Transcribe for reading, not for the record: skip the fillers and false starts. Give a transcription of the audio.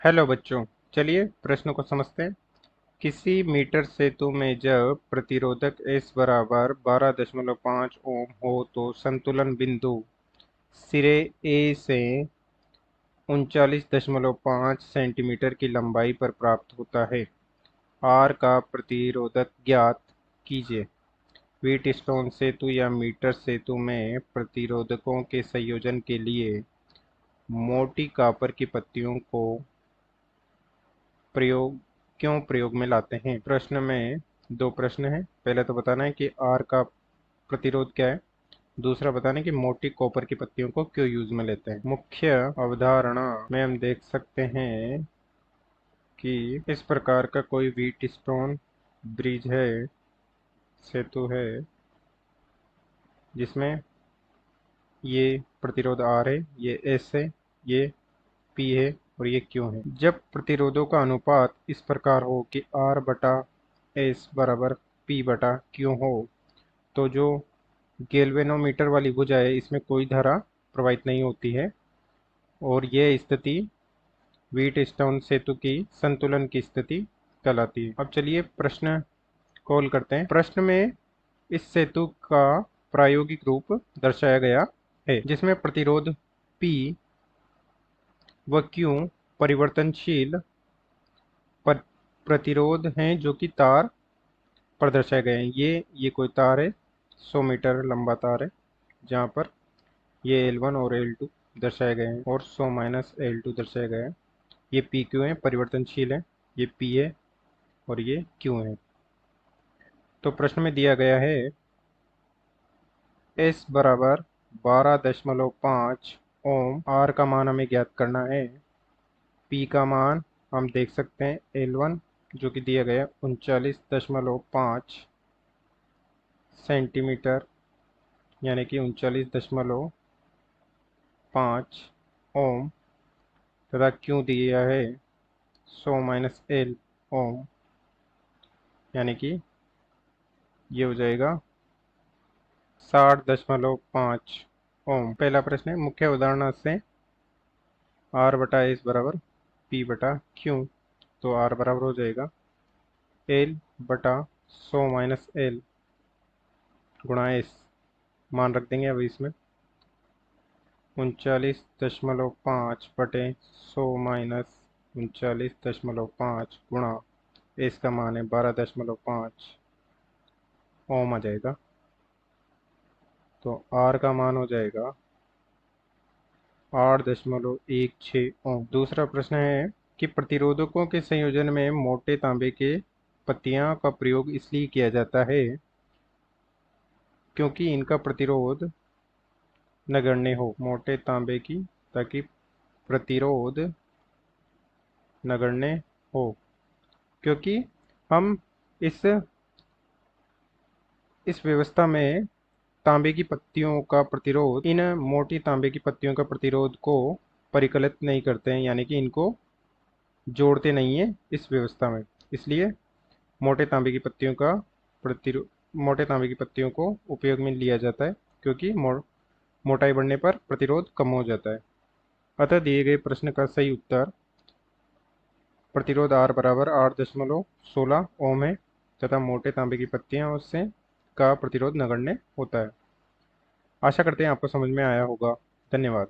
Hello बच्चों, चलिए प्रश्न को समझते हैं। किसी मीटर सेतु में जब प्रतिरोधक S बराबर 12.5 ओम हो तो संतुलन बिंदु सिरे A से 39.5 सेंटीमीटर की लंबाई पर प्राप्त होता है। R का प्रतिरोधक ज्ञात कीजिए। व्हीटस्टोन सेतु या मीटर सेतु में प्रतिरोधकों के संयोजन के लिए मोटी कॉपर की पट्टियों को प्रयोग में लाते हैं। प्रश्न में दो प्रश्न हैं। पहले तो बताना है कि आर का प्रतिरोध क्या है, दूसरा बताना है कि मोटी कॉपर की पत्तियों को क्यों यूज में लेते हैं। मुख्य अवधारणा में हम देख सकते हैं कि इस प्रकार का कोई व्हीटस्टोन ब्रिज है, सेतु है, जिसमें ये प्रतिरोध आर है, ये एस है, ये पी है और ये क्यू है। जब प्रतिरोधों का अनुपात इस प्रकार हो कि आर बटा एस बराबर पी बटा क्यू हो तो जो गैल्वेनोमीटर वाली भुजा है इसमें कोई धारा प्रवाहित नहीं होती है और यह स्थिति व्हीटस्टोन सेतु की संतुलन की स्थिति कहलाती है। अब चलिए प्रश्न कॉल करते हैं। प्रश्न में इस सेतु का प्रायोगिक रूप दर्शाया गया है जिसमें प्रतिरोध P व Q परिवर्तनशील प्रतिरोध हैं जो कि तार पर दर्शाए गए हैं। ये कोई तार है, 100 मीटर लंबा तार है, जहाँ पर ये L1 और L2 दर्शाए गए हैं और 100 माइनस L2 दर्शाए गए हैं। ये PQ है, परिवर्तनशील है, ये P है और ये Q है। तो प्रश्न में दिया गया है S बराबर 12.5 ओम, R का मान हमें ज्ञात करना है। P का मान हम देख सकते हैं L1 जो कि दिया गया 39.5 सेंटीमीटर यानी कि 39.5 ओम तथा क्यों दिया है 100 माइनस एल ओम यानी कि ये हो जाएगा 60.5 ओम। पहला प्रश्न है मुख्य उदाहरण से आर बटा एस बराबर पी बटा क्यू, तो आर बराबर हो जाएगा एल बटा 100 माइनस एल गुणा एस, मान रख देंगे अब इसमें 39.5 बटे 100 माइनस 39.5 गुणा एस का मान है 12.5 ओम आ जाएगा। तो आर का मान हो जाएगा 8.16 ओम। दूसरा प्रश्न है कि प्रतिरोधकों के संयोजन में मोटे तांबे के पत्तियां का प्रयोग इसलिए किया जाता है क्योंकि इनका प्रतिरोध नगण्य हो। मोटे तांबे की ताकि प्रतिरोध नगण्य हो, क्योंकि हम इस व्यवस्था में तांबे की पत्तियों का प्रतिरोध इन मोटी तांबे की पत्तियों का प्रतिरोध को परिकलित नहीं करते हैं, यानी कि इनको जोड़ते नहीं है इस व्यवस्था में। इसलिए मोटे तांबे की पत्तियों का प्रतिरोध मोटे तांबे की पत्तियों को उपयोग में लिया जाता है क्योंकि मोटाई बढ़ने पर प्रतिरोध कम हो जाता है। अतः दिए गए प्रश्न का सही उत्तर प्रतिरोध R बराबर 8.16 ओम है तथा मोटे तांबे की पत्तियां उससे का प्रतिरोध नगण्य होता है। आशा करते हैं आपको समझ में आया होगा। धन्यवाद।